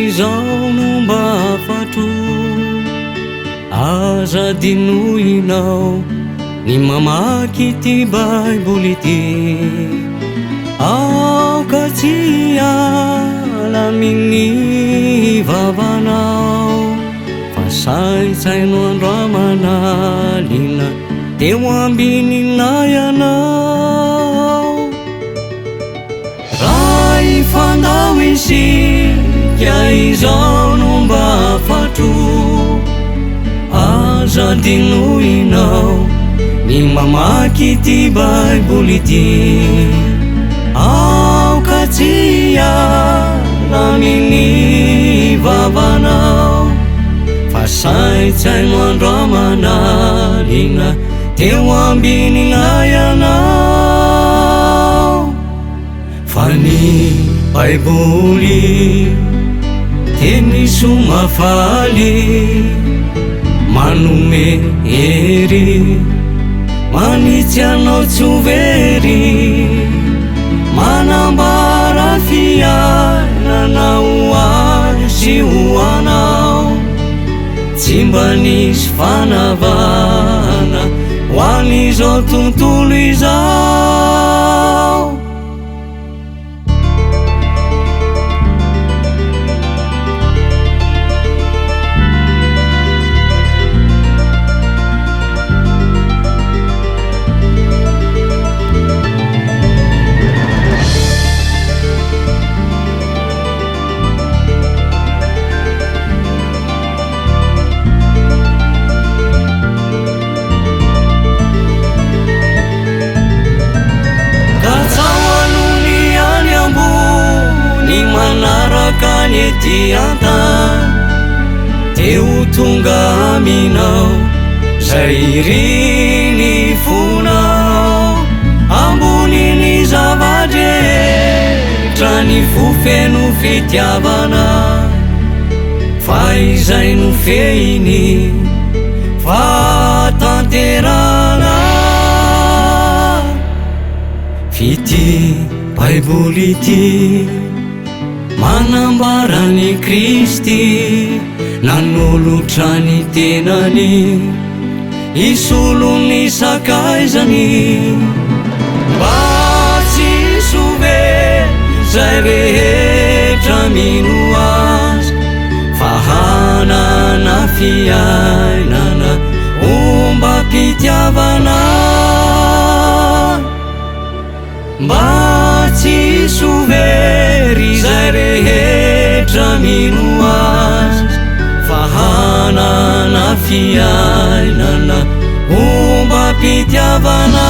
izao no mba afatro aza dinoinao ny mamaky ty baiboly ty aoka tsy ala amin'ny vavanao fa saitsaino androamanalina teo ambininay anao raha ifandao isika izao no mba afatro aza dinoinao ny mamaky ty baiboly ty aoka tsy ala amin'ny vavanao fa saitsaino androamanalina teo ambininay anao fa ny baiboly teny somafaly manome hery manitsy anao tsy ho very manambara fiainanao azy ho anao tsy mba nisy fanavana ho an'izao tontolo izao ety antany teo tonga aminao zay riny fonao amboniny zavadrehetra ny fofeno fitiavana fa izay no fehiny fatanterana fity baiboly ty manambara ny Kristy nanolotra ny tenany isolony sakaizany mba tsy sove zay rehetra mino azy fa hanana fiainana omba mpitiavana mba tsy sovery zay rehetra mino azy fa hanana fiainana omba mpitiavana